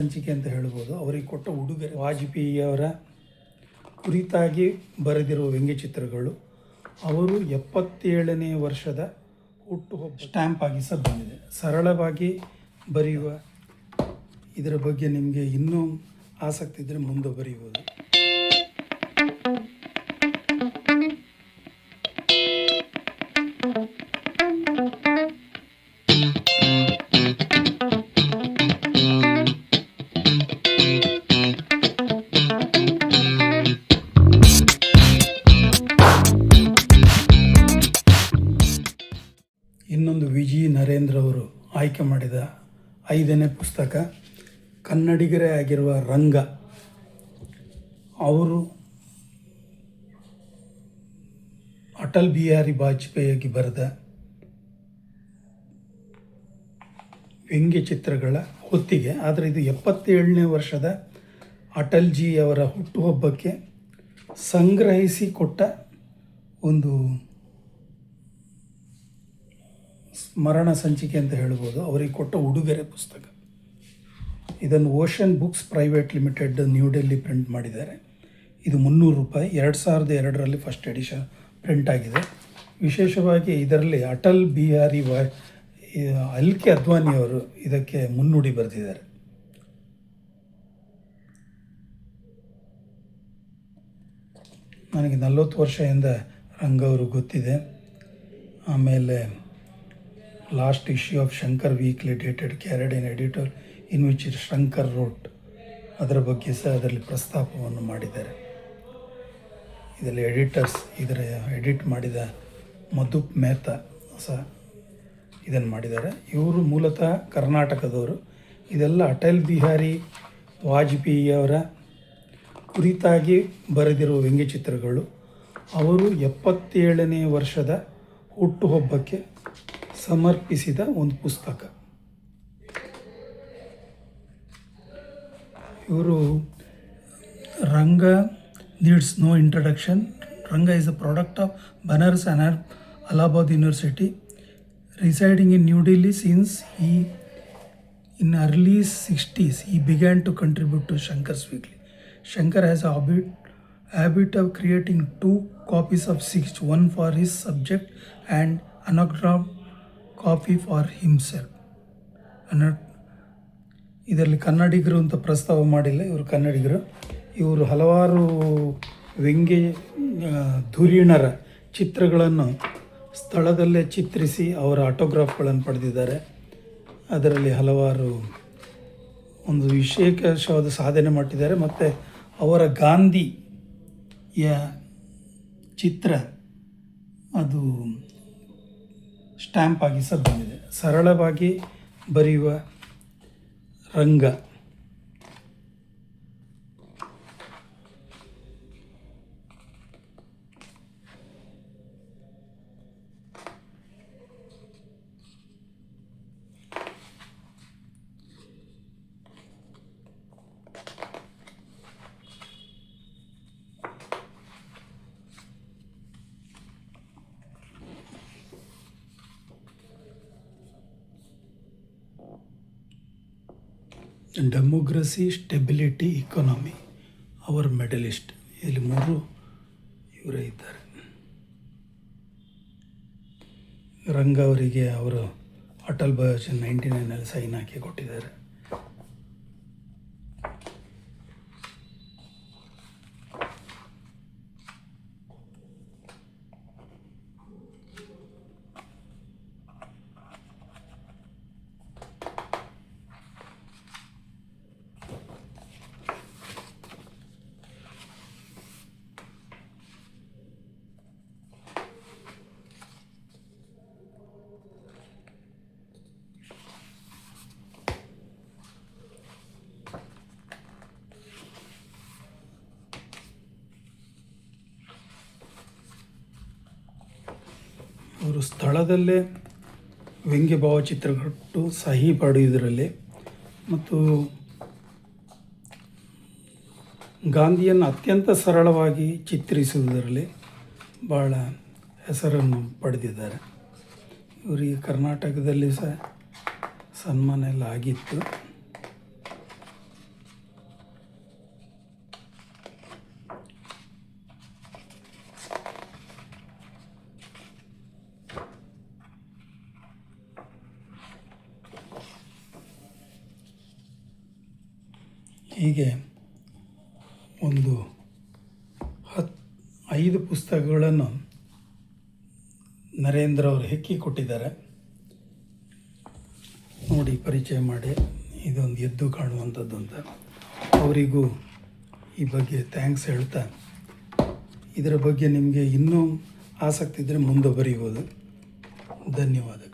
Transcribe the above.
ಸಂಚಿಕೆ ಅಂತ ಹೇಳ್ಬೋದು. ಅವರಿಗೆ ಕೊಟ್ಟ ಉಡುಗೊರೆ ವಾಜಪೇಯಿಯವರ ಕುರಿತಾಗಿ ಬರೆದಿರುವ ವ್ಯಂಗ್ಯಚಿತ್ರಗಳು. ಅವರು 77ನೇ ವರ್ಷದ ಹುಟ್ಟುಹಬ್ಬ ಸ್ಟ್ಯಾಂಪ್ ಆಗಿ ಸಹ ಬಂದಿದೆ. ಸರಳವಾಗಿ ಬರೆಯುವ ಇದರ ಬಗ್ಗೆ ನಿಮಗೆ ಇನ್ನೂ ಆಸಕ್ತಿ ಇದ್ದರೆ ಮುಂದೆ ಬರೆಯುವುದು. ಇನ್ನೊಂದು ವಿ.ಜಿ. ನರೇಂದ್ರ ಅವರು ಆಯ್ಕೆ ಮಾಡಿದ 5ನೇ ಪುಸ್ತಕ ಕನ್ನಡಿಗರೇ ಆಗಿರುವ ರಂಗ. ಅವರು ಅಟಲ್ ಬಿಹಾರಿ ವಾಜಪೇಯಿಗೆ ಬರೆದ ವ್ಯಂಗ್ಯಚಿತ್ರಗಳ ಹೊತ್ತಿಗೆ. ಆದರೆ ಇದು 77ನೇ ವರ್ಷದ ಅಟಲ್ಜಿಯವರ ಹುಟ್ಟುಹಬ್ಬಕ್ಕೆ ಸಂಗ್ರಹಿಸಿ ಕೊಟ್ಟ ಒಂದು ಸ್ಮರಣ ಸಂಚಿಕೆ ಅಂತ ಹೇಳ್ಬೋದು. ಅವರಿಗೆ ಕೊಟ್ಟ ಉಡುಗೊರೆ ಪುಸ್ತಕ. ಇದನ್ನು ocean books private limited new Delhi print ಮಾಡಿದ್ದಾರೆ. ಇದು 300 ರೂಪಾಯಿ. 2002ರಲ್ಲಿ ಫಸ್ಟ್ ಎಡಿಷನ್ ಪ್ರಿಂಟ್ ಆಗಿದೆ. ವಿಶೇಷವಾಗಿ ಇದರಲ್ಲಿ ಅಟಲ್ ಬಿಹಾರಿ ಎಲ್.ಕೆ. ಅದ್ವಾನಿಯವರು ಇದಕ್ಕೆ ಮುನ್ನುಡಿ ಬರೆದಿದ್ದಾರೆ. ನನಗೆ 40 ವರ್ಷದಿಂದ ರಂಗ ಅವರು ಗೊತ್ತಿದೆ. ಆಮೇಲೆ last issue of Shankar weekly dated carried in editor in which Shankar wrote, ಅದರ ಬಗ್ಗೆ ಸಹ ಅದರಲ್ಲಿ ಪ್ರಸ್ತಾಪವನ್ನು ಮಾಡಿದ್ದಾರೆ. ಇದರಲ್ಲಿ ಇದರ ಎಡಿಟ್ ಮಾಡಿದ ಮಧುಪ್ ಮೆಹ್ತಾ ಸಹ ಇದನ್ನು ಮಾಡಿದ್ದಾರೆ. ಇವರು ಮೂಲತಃ ಕರ್ನಾಟಕದವರು. ಇದೆಲ್ಲ ಅಟಲ್ ಬಿಹಾರಿ ವಾಜಪೇಯಿಯವರ ಕುರಿತಾಗಿ ಬರೆದಿರುವ ವ್ಯಂಗ್ಯಚಿತ್ರಗಳು. ಅವರು 77ನೇ ವರ್ಷದ ಹುಟ್ಟುಹಬ್ಬಕ್ಕೆ ಸಮರ್ಪಿಸಿದ ಒಂದು ಪುಸ್ತಕ. ಇವರು Ranga needs no introduction. Ranga is a product of Banaras and Allahabad University, residing in New Delhi since in early 60s. He began to contribute to Shankar's Weekly. Shankar has a habit of creating 2 copies of 6, one for his subject and another copy for himself. ಇದರಲ್ಲಿ ಕನ್ನಡಿಗರು ಅಂತ ಪ್ರಸ್ತಾವ ಮಾಡಿಲ್ಲ. ಇವರು ಕನ್ನಡಿಗರು. ಇವರು ಹಲವಾರು ವ್ಯಂಗ್ಯ ಧುರೀಣರ ಚಿತ್ರಗಳನ್ನು ಸ್ಥಳದಲ್ಲೇ ಚಿತ್ರಿಸಿ ಅವರ ಆಟೋಗ್ರಾಫ್ಗಳನ್ನು ಪಡೆದಿದ್ದಾರೆ. ಅದರಲ್ಲಿ ಹಲವಾರು ಒಂದು ವಿಶೇಷವಾದ ಸಾಧನೆ ಮಾಡಿದ್ದಾರೆ. ಮತ್ತು ಅವರ ಗಾಂಧಿಯ ಚಿತ್ರ ಅದು ಸ್ಟ್ಯಾಂಪ್ ಆಗಿ ಸಹ ಬಂದಿದೆ. ಸರಳವಾಗಿ ಬರೆಯುವ Ranga. Democracy, stability, economy, our medalist. ಇಲ್ಲಿ 3 ಇವರೇ ಇದ್ದಾರೆ. ರಂಗ ಅವರಿಗೆ ಅವರು ಅಟಲ್ ಬಿಹಾರಿ 99ನಲ್ಲಿ ಸೈನ್ ಹಾಕಿ ಕೊಟ್ಟಿದ್ದಾರೆ. ಅವರು ಸ್ಥಳದಲ್ಲೇ ವ್ಯಂಗ್ಯ ಭಾವಚಿತ್ರಗಳು ಸಹಿ ಪಡೆಯುವುದರಲ್ಲಿ ಮತ್ತು ಗಾಂಧಿಯನ್ನು ಅತ್ಯಂತ ಸರಳವಾಗಿ ಚಿತ್ರಿಸುವುದರಲ್ಲಿ ಭಾಳ ಹೆಸರನ್ನು ಪಡೆದಿದ್ದಾರೆ. ಇವರಿಗೆ ಕರ್ನಾಟಕದಲ್ಲಿ ಸಹ ಸನ್ಮಾನ ಎಲ್ಲ ಆಗಿತ್ತು. ಹೀಗೆ ಒಂದು 5 ಪುಸ್ತಕಗಳನ್ನು ನರೇಂದ್ರ ಅವರು ಹೆಕ್ಕಿ ಕೊಟ್ಟಿದ್ದಾರೆ. ನೋಡಿ, ಪರಿಚಯ ಮಾಡಿ, ಇದೊಂದು ಎದ್ದು ಕಾಣುವಂಥದ್ದು ಅಂತ. ಅವರಿಗೂ ಈ ಬಗ್ಗೆ ಥ್ಯಾಂಕ್ಸ್ ಹೇಳ್ತಾ, ಇದರ ಬಗ್ಗೆ ನಿಮಗೆ ಇನ್ನೂ ಆಸಕ್ತಿ ಇದ್ದರೆ ಮುಂದೆ ಬರೀಬೋದು. ಧನ್ಯವಾದಗಳು.